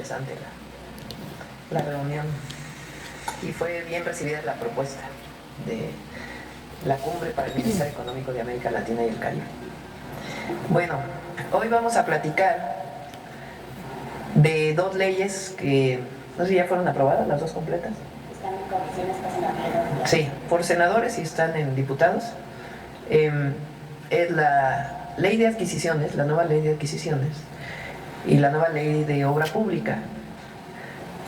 interesante la reunión y fue bien recibida la propuesta de la cumbre para el Bienestar Económico de América Latina y el Caribe. Bueno, hoy vamos a platicar de dos leyes que no sé si ya fueron aprobadas, las dos completas. Están en comisiones, pasan a pleno. Sí, por senadores y están en diputados. Es la ley de adquisiciones, la nueva ley de adquisiciones y la nueva ley de obra pública.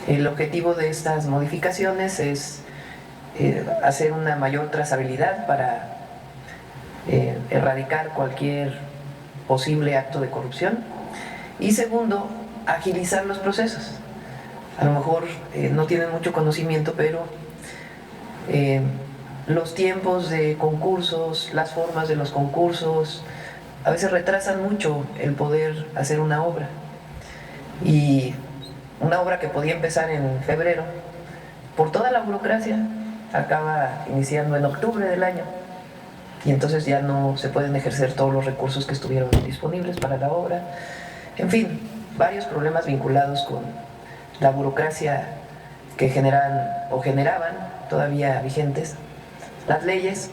El objetivo de estas modificaciones es hacer una mayor trazabilidad para erradicar cualquier posible acto de corrupción y segundo, agilizar los procesos. A lo mejor no tienen mucho conocimiento, pero los tiempos de concursos, las formas de los concursos, a veces retrasan mucho el poder hacer una obra. Y una obra que podía empezar en febrero, por toda la burocracia, acaba iniciando en octubre del año. Y entonces ya no se pueden ejercer todos los recursos que estuvieron disponibles para la obra. En fin, varios problemas vinculados con la burocracia que generan o generaban todavía vigentes las leyes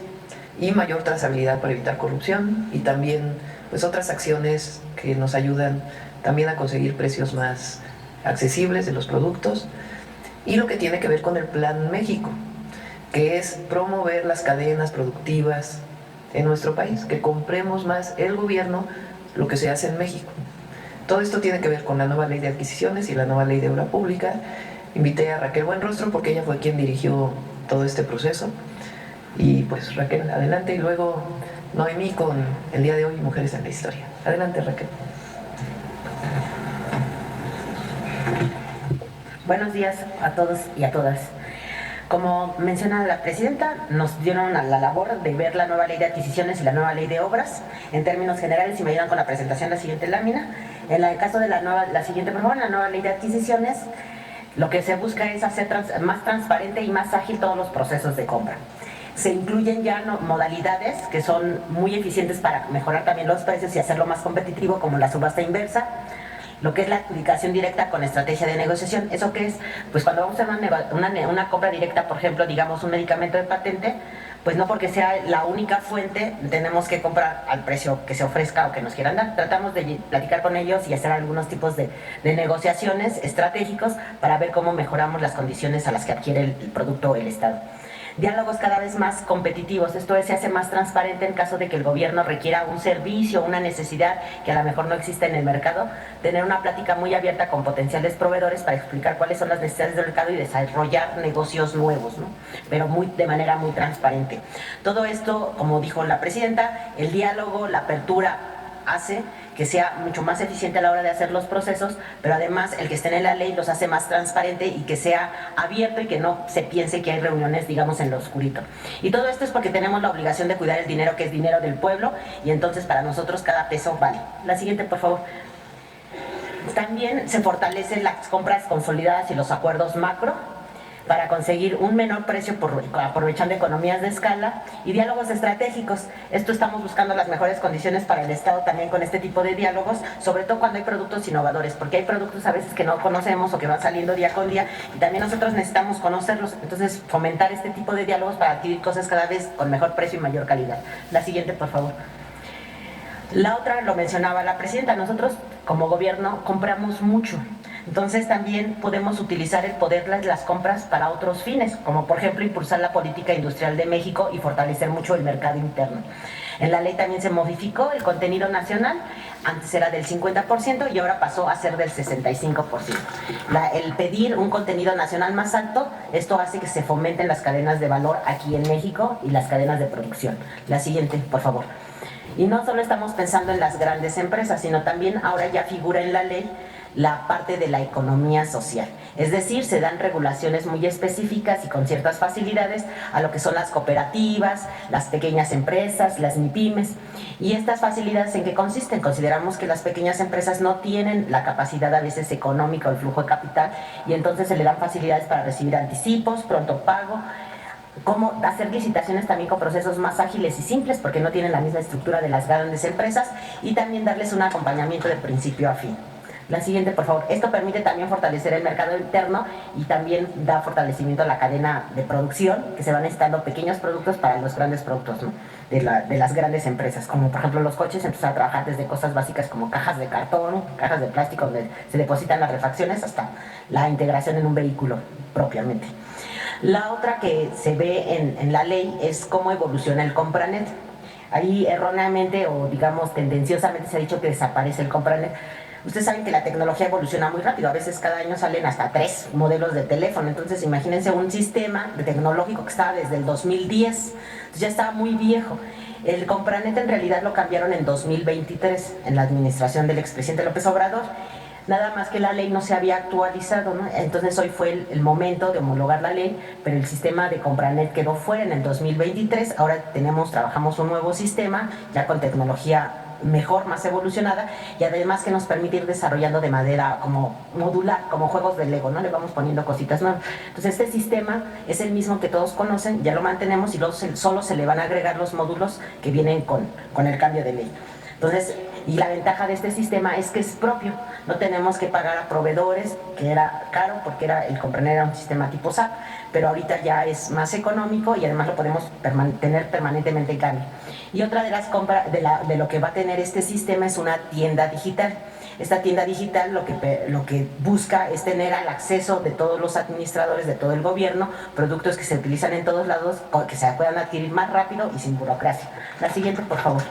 y mayor trazabilidad para evitar corrupción y también pues otras acciones que nos ayudan también a conseguir precios más accesibles de los productos y lo que tiene que ver con el Plan México, que es promover las cadenas productivas en nuestro país, que compremos más el gobierno lo que se hace en México. Todo esto tiene que ver con la nueva ley de adquisiciones y la nueva ley de obra pública. Invité a Raquel Buenrostro porque ella fue quien dirigió todo este proceso. Y pues Raquel, adelante. Y luego Noemí con el día de hoy, Mujeres en la Historia. Adelante, Raquel. Buenos días a todos y a todas. Como menciona la presidenta, nos dieron a la labor de ver la nueva ley de adquisiciones y la nueva ley de obras en términos generales y me ayudan con la presentación de la siguiente lámina. En el caso de la siguiente, por favor, la nueva ley de adquisiciones, lo que se busca es hacer más transparente y más ágil todos los procesos de compra. Se incluyen ya modalidades que son muy eficientes para mejorar también los precios y hacerlo más competitivo, como la subasta inversa, lo que es la adjudicación directa con estrategia de negociación. ¿Eso qué es? Pues cuando vamos a hacer una compra directa, por ejemplo, digamos un medicamento de patente, pues no porque sea la única fuente tenemos que comprar al precio que se ofrezca o que nos quieran dar. Tratamos de platicar con ellos y hacer algunos tipos de negociaciones estratégicos para ver cómo mejoramos las condiciones a las que adquiere el producto o el Estado. Diálogos cada vez más competitivos, esto se hace más transparente en caso de que el gobierno requiera un servicio, una necesidad que a lo mejor no existe en el mercado, tener una plática muy abierta con potenciales proveedores para explicar cuáles son las necesidades del mercado y desarrollar negocios nuevos, ¿no? Pero de manera muy transparente. Todo esto, como dijo la presidenta, el diálogo, la apertura hace que sea mucho más eficiente a la hora de hacer los procesos, pero además el que estén en la ley los hace más transparente y que sea abierto y que no se piense que hay reuniones, digamos, en lo oscurito. Y todo esto es porque tenemos la obligación de cuidar el dinero, que es dinero del pueblo, y entonces para nosotros cada peso vale. La siguiente, por favor. También se fortalecen las compras consolidadas y los acuerdos macro para conseguir un menor precio aprovechando economías de escala y diálogos estratégicos. Esto estamos buscando las mejores condiciones para el Estado también con este tipo de diálogos, sobre todo cuando hay productos innovadores, porque hay productos a veces que no conocemos o que van saliendo día con día y también nosotros necesitamos conocerlos, entonces fomentar este tipo de diálogos para adquirir cosas cada vez con mejor precio y mayor calidad. La siguiente, por favor. La otra lo mencionaba la presidenta, nosotros como gobierno compramos mucho. Entonces también podemos utilizar el poder de las compras para otros fines, como por ejemplo impulsar la política industrial de México y fortalecer mucho el mercado interno. En la ley también se modificó el contenido nacional, antes era del 50% y ahora pasó a ser del 65%. El pedir un contenido nacional más alto, esto hace que se fomenten las cadenas de valor aquí en México y las cadenas de producción. La siguiente, por favor. Y no solo estamos pensando en las grandes empresas, sino también ahora ya figura en la ley la parte de la economía social. Es decir, se dan regulaciones muy específicas y con ciertas facilidades a lo que son las cooperativas, las pequeñas empresas, las MIPYMES. ¿Y estas facilidades en qué consisten? Consideramos que las pequeñas empresas no tienen la capacidad a veces económica o el flujo de capital y entonces se le dan facilidades para recibir anticipos, pronto pago, cómo hacer licitaciones también con procesos más ágiles y simples porque no tienen la misma estructura de las grandes empresas y también darles un acompañamiento de principio a fin. La siguiente, por favor. Esto permite también fortalecer el mercado interno y también da fortalecimiento a la cadena de producción, que se van necesitando pequeños productos para los grandes productos, ¿no? de las grandes empresas, como por ejemplo los coches, empiezan a trabajar desde cosas básicas como cajas de cartón, cajas de plástico donde se depositan las refacciones, hasta la integración en un vehículo propiamente. La otra que se ve en la ley es cómo evoluciona el Compranet. Ahí erróneamente o digamos tendenciosamente se ha dicho que desaparece el Compranet. Ustedes saben que la tecnología evoluciona muy rápido, a veces cada año salen hasta 3 modelos de teléfono, entonces imagínense un sistema tecnológico que estaba desde el 2010, entonces ya estaba muy viejo. El Compranet en realidad lo cambiaron en 2023, en la administración del expresidente López Obrador, nada más que la ley no se había actualizado, ¿no? Entonces hoy fue el momento de homologar la ley, pero el sistema de Compranet quedó fuera en el 2023, ahora trabajamos un nuevo sistema, ya con tecnología mejor, más evolucionada, y además que nos permite ir desarrollando de manera como modular, como juegos de Lego, ¿no? Le vamos poniendo cositas nuevas. Entonces este sistema es el mismo que todos conocen, ya lo mantenemos y luego solo se le van a agregar los módulos que vienen con el cambio de ley. Entonces, y la ventaja de este sistema es que es propio, no tenemos que pagar a proveedores, que era caro porque el Compranet era un sistema tipo SAP, pero ahorita ya es más económico y además lo podemos tener permanentemente en cambio. Y otra de las compras de lo que va a tener este sistema es una tienda digital. Esta tienda digital lo que busca es tener al acceso de todos los administradores de todo el gobierno, productos que se utilizan en todos lados, que se puedan adquirir más rápido y sin burocracia. La siguiente, por favor.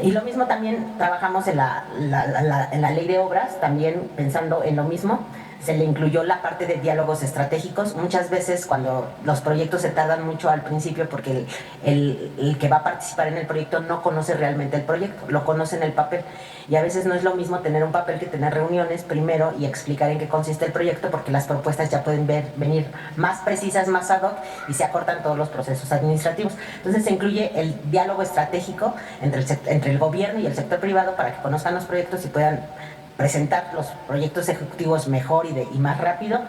Y lo mismo también trabajamos en la ley de obras, también pensando en lo mismo. Se le incluyó la parte de diálogos estratégicos. Muchas veces cuando los proyectos se tardan mucho al principio porque el que va a participar en el proyecto no conoce realmente el proyecto, lo conoce en el papel. Y a veces no es lo mismo tener un papel que tener reuniones primero y explicar en qué consiste el proyecto, porque las propuestas ya pueden venir más precisas, más ad hoc, y se acortan todos los procesos administrativos. Entonces se incluye el diálogo estratégico entre el gobierno y el sector privado para que conozcan los proyectos y puedan presentar los proyectos ejecutivos mejor y más rápido.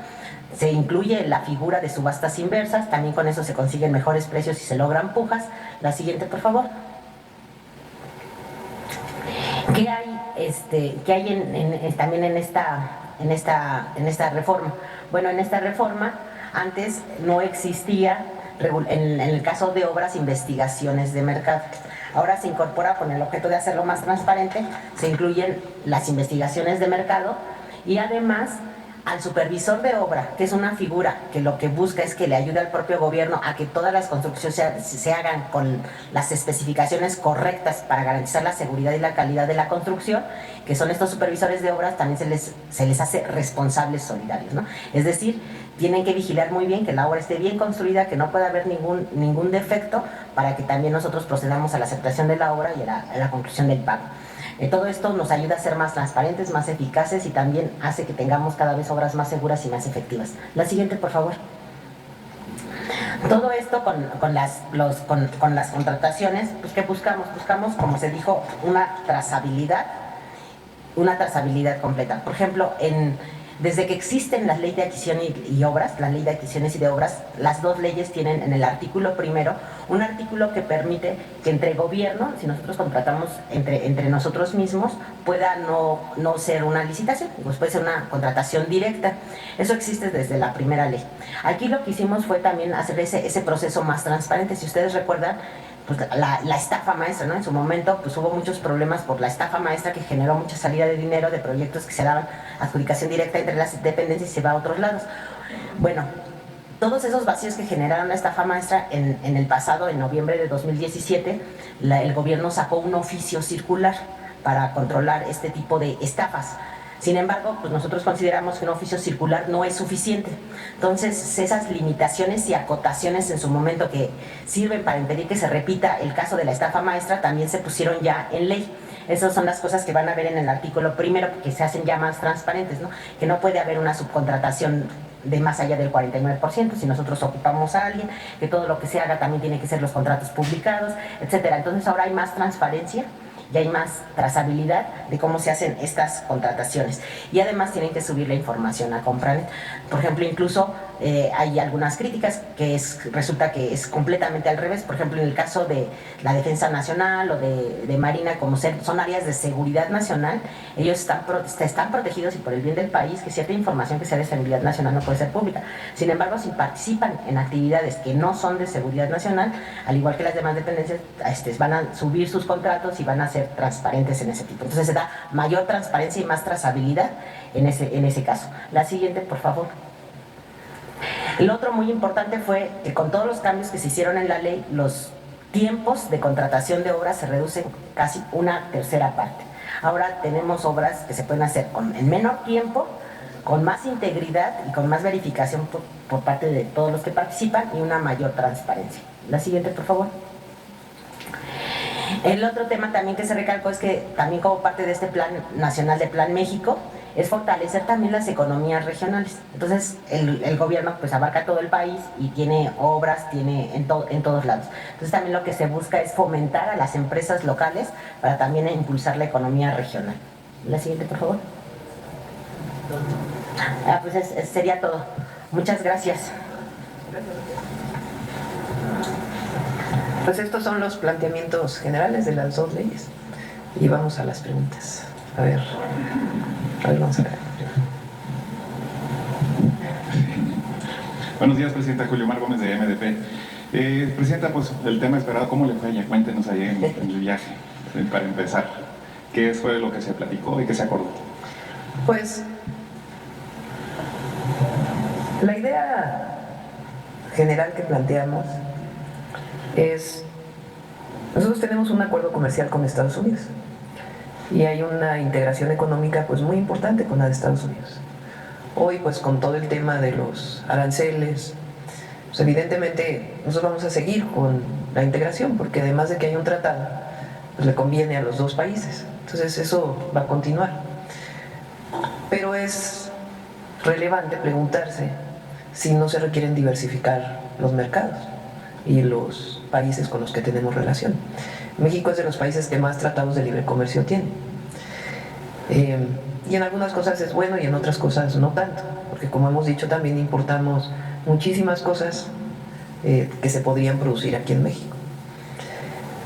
Se incluye la figura de subastas inversas, también con eso se consiguen mejores precios y se logran pujas. La siguiente, por favor. ¿Qué hay también en esta reforma? Bueno, en esta reforma antes no existía, en el caso de obras, investigaciones de mercado. Ahora se incorpora con el objeto de hacerlo más transparente, se incluyen las investigaciones de mercado y además al supervisor de obra, que es una figura que lo que busca es que le ayude al propio gobierno a que todas las construcciones se hagan con las especificaciones correctas para garantizar la seguridad y la calidad de la construcción, que son estos supervisores de obras, también se les hace responsables solidarios, ¿no? Es decir, tienen que vigilar muy bien que la obra esté bien construida, que no pueda haber ningún defecto, para que también nosotros procedamos a la aceptación de la obra y a la conclusión del pago. Todo esto nos ayuda a ser más transparentes, más eficaces y también hace que tengamos cada vez obras más seguras y más efectivas. La siguiente, por favor. Todo esto con las contrataciones, pues ¿qué buscamos? Buscamos, como se dijo, una trazabilidad completa. Por ejemplo, desde que existen las leyes de adquisición y obras, la ley de adquisiciones y de obras, las dos leyes tienen en el artículo primero un artículo que permite que entre gobierno, si nosotros contratamos entre nosotros mismos, pueda no ser una licitación, pues puede ser una contratación directa. Eso existe desde la primera ley. Aquí lo que hicimos fue también hacer ese proceso más transparente. Si ustedes recuerdan, pues la estafa maestra, ¿no? En su momento pues hubo muchos problemas por la estafa maestra que generó mucha salida de dinero de proyectos que se daban adjudicación directa entre las dependencias y se va a otros lados. Bueno, todos esos vacíos que generaron la estafa maestra en el pasado, en noviembre de 2017, el gobierno sacó un oficio circular para controlar este tipo de estafas. Sin embargo, pues nosotros consideramos que un oficio circular no es suficiente. Entonces, esas limitaciones y acotaciones en su momento que sirven para impedir que se repita el caso de la estafa maestra, también se pusieron ya en ley. Esas son las cosas que van a ver en el artículo primero, que se hacen ya más transparentes, ¿no? Que no puede haber una subcontratación de más allá del 49%, si nosotros ocupamos a alguien, que todo lo que se haga también tiene que ser los contratos publicados, etcétera. Entonces, ahora hay más transparencia y hay más trazabilidad de cómo se hacen estas contrataciones. Y además tienen que subir la información a Compranet. Por ejemplo, incluso hay algunas críticas que resulta que es completamente al revés. Por ejemplo, en el caso de la Defensa Nacional o de Marina, como son áreas de seguridad nacional, ellos están protegidos y por el bien del país, que cierta información que sea de seguridad nacional no puede ser pública. Sin embargo, si participan en actividades que no son de seguridad nacional, al igual que las demás dependencias, van a subir sus contratos y van a ser transparentes en ese tipo. Entonces se da mayor transparencia y más trazabilidad en ese caso. La siguiente, por favor. El otro muy importante fue que con todos los cambios que se hicieron en la ley, los tiempos de contratación de obras se reducen casi una tercera parte. Ahora tenemos obras que se pueden hacer en menor tiempo, con más integridad y con más verificación por parte de todos los que participan y una mayor transparencia. La siguiente, por favor. El otro tema también que se recalcó es que también como parte de este Plan Nacional de Plan México, es fortalecer también las economías regionales. Entonces el gobierno pues abarca todo el país y tiene obras, tiene en todos lados. Entonces también lo que se busca es fomentar a las empresas locales para también impulsar la economía regional. La siguiente, por favor. Pues sería todo. Muchas gracias. Pues estos son los planteamientos generales de las dos leyes. Y vamos a las preguntas. A ver, vamos a ver. Buenos días, Presidenta. Julio Mar Gómez de MDP. Presidenta, pues el tema esperado, ¿cómo le fue? Ya cuéntenos ahí en el viaje, para empezar. ¿Qué fue lo que se platicó y qué se acordó? Pues la idea general que planteamos es, nosotros tenemos un acuerdo comercial con Estados Unidos y hay una integración económica pues muy importante con la de Estados Unidos. Hoy pues con todo el tema de los aranceles, pues evidentemente nosotros vamos a seguir con la integración porque además de que hay un tratado, pues le conviene a los dos países. Entonces eso va a continuar. Pero es relevante preguntarse si no se requieren diversificar los mercados y los países con los que tenemos relación. México es de los países que más tratados de libre comercio tiene. Y en algunas cosas es bueno y en otras cosas no tanto, porque como hemos dicho también importamos muchísimas cosas que se podrían producir aquí en México.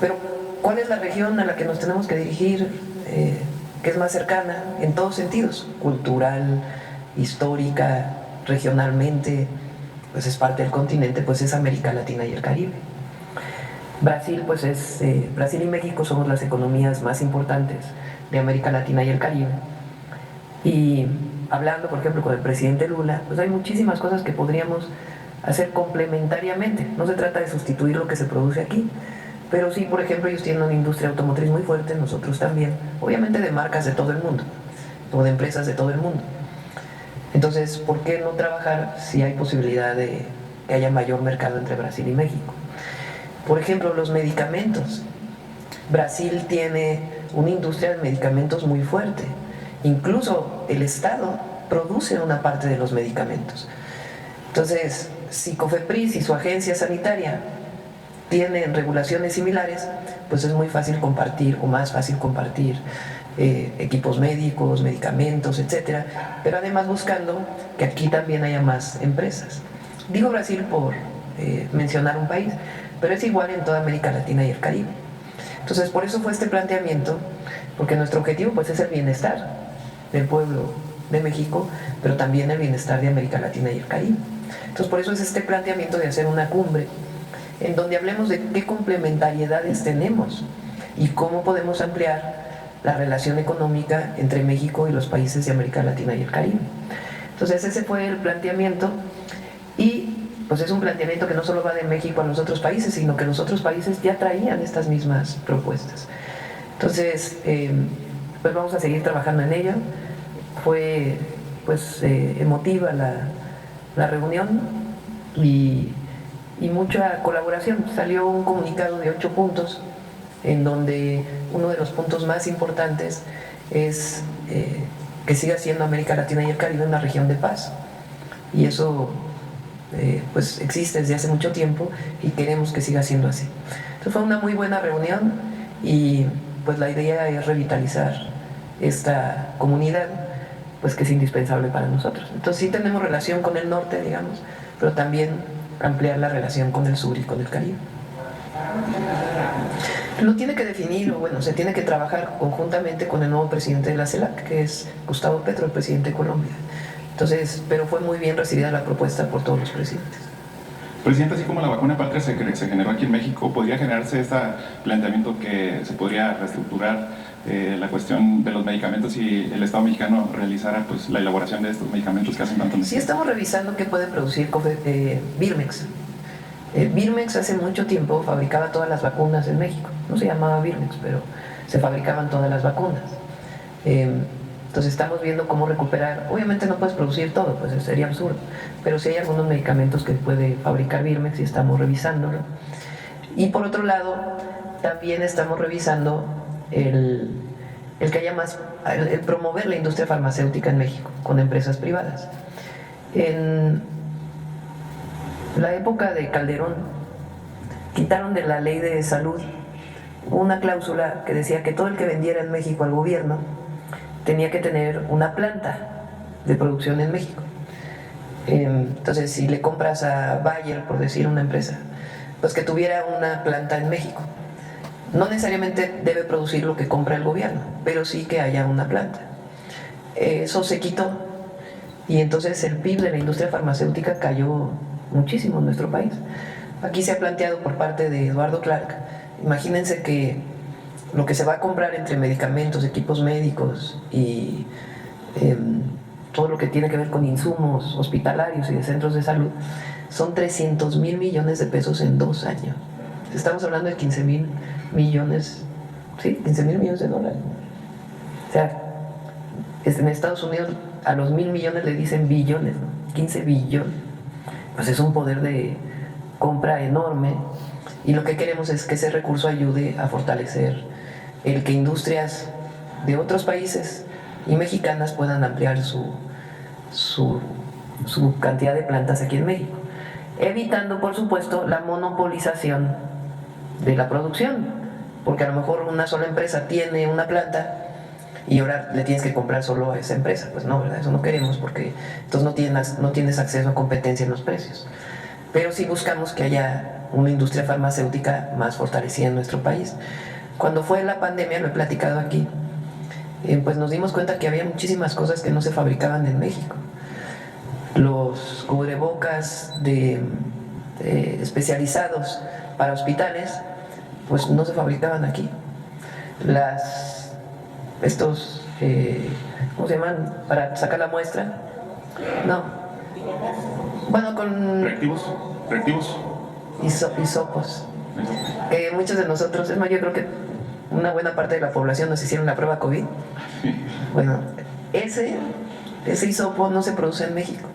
Pero ¿cuál es la región a la que nos tenemos que dirigir que es más cercana en todos sentidos? Cultural, histórica, regionalmente, pues es parte del continente, pues es América Latina y el Caribe. Brasil, pues Brasil y México somos las economías más importantes de América Latina y el Caribe. Y hablando, por ejemplo, con el presidente Lula, pues hay muchísimas cosas que podríamos hacer complementariamente. No se trata de sustituir lo que se produce aquí, pero sí, por ejemplo, ellos tienen una industria automotriz muy fuerte, nosotros también, obviamente de marcas de todo el mundo, o de empresas de todo el mundo. Entonces, ¿por qué no trabajar si hay posibilidad de que haya mayor mercado entre Brasil y México? Por ejemplo, los medicamentos. Brasil tiene una industria de medicamentos muy fuerte. Incluso el Estado produce una parte de los medicamentos. Entonces, si COFEPRIS y su agencia sanitaria tienen regulaciones similares, pues es muy fácil compartir, o más fácil compartir equipos médicos, medicamentos, etcétera, pero además buscando que aquí también haya más empresas. Digo Brasil por mencionar un país, pero es igual en toda América Latina y el Caribe. Entonces, por eso fue este planteamiento, porque nuestro objetivo pues es el bienestar del pueblo de México, pero también el bienestar de América Latina y el Caribe. Entonces, por eso es este planteamiento de hacer una cumbre en donde hablemos de qué complementariedades tenemos y cómo podemos ampliar la relación económica entre México y los países de América Latina y el Caribe. Entonces ese fue el planteamiento y pues es un planteamiento que no solo va de México a los otros países, sino que los otros países ya traían estas mismas propuestas. Entonces, pues vamos a seguir trabajando en ello. Fue pues emotiva la reunión y mucha colaboración. Salió un comunicado de 8 puntos en donde uno de los puntos más importantes es que siga siendo América Latina y el Caribe una región de paz. Y eso pues existe desde hace mucho tiempo y queremos que siga siendo así. Entonces fue una muy buena reunión y pues la idea es revitalizar esta comunidad pues que es indispensable para nosotros. Entonces sí tenemos relación con el norte, digamos, pero también ampliar la relación con el sur y con el Caribe. Lo tiene que definir, o bueno, se tiene que trabajar conjuntamente con el nuevo presidente de la CELAC, que es Gustavo Petro, el presidente de Colombia. Entonces, pero fue muy bien recibida la propuesta por todos los presidentes. Presidente, así como la vacuna patria se generó aquí en México, ¿podría generarse este planteamiento que se podría reestructurar la cuestión de los medicamentos y el Estado mexicano realizara pues, la elaboración de estos medicamentos que hacen tanto Sí, estamos revisando qué puede producir Birmex. Birmex hace mucho tiempo fabricaba todas las vacunas en México. No se llamaba Birmex, pero se fabricaban todas las vacunas. Entonces estamos viendo cómo recuperar. Obviamente no puedes producir todo, pues sería absurdo, pero sí hay algunos medicamentos que puede fabricar Birmex y estamos revisándolo. Y por otro lado, también estamos revisando el que haya más, el promover la industria farmacéutica en México con empresas privadas. En la época de Calderón quitaron de la ley de salud una cláusula que decía que todo el que vendiera en México al gobierno tenía que tener una planta de producción en México. Entonces, si le compras a Bayer, por decir una empresa, pues que tuviera una planta en México. No necesariamente debe producir lo que compra el gobierno, pero sí que haya una planta. Eso se quitó y entonces el PIB de la industria farmacéutica cayó muchísimo en nuestro país. Aquí se ha planteado por parte de Eduardo Clark, imagínense que lo que se va a comprar entre medicamentos, equipos médicos y todo lo que tiene que ver con insumos hospitalarios y de centros de salud, son 300,000 millones de pesos en 2 años. Estamos hablando de 15,000 millones, sí, 15,000 millones de dólares. O sea, en Estados Unidos a los 1,000 millones le dicen billones, ¿no? 15 billones. Pues es un poder de compra enorme y lo que queremos es que ese recurso ayude a fortalecer el que industrias de otros países y mexicanas puedan ampliar su cantidad de plantas aquí en México, evitando por supuesto la monopolización de la producción, porque a lo mejor una sola empresa tiene una planta y ahora le tienes que comprar solo a esa empresa. Pues no, ¿verdad? Eso no queremos, porque entonces no tienes acceso a competencia en los precios. Pero sí buscamos que haya una industria farmacéutica más fortalecida en nuestro país. Cuando fue la pandemia, lo he platicado aquí, pues nos dimos cuenta que había muchísimas cosas que no se fabricaban en México. Los cubrebocas especializados para hospitales, pues no se fabricaban aquí. Estos, ¿cómo se llaman? Para sacar la muestra. No. Bueno, con... Reactivos. Hisopos. Que muchos de nosotros, es más, yo creo que una buena parte de la población nos hicieron la prueba COVID. Bueno, ese hisopo no se produce en México.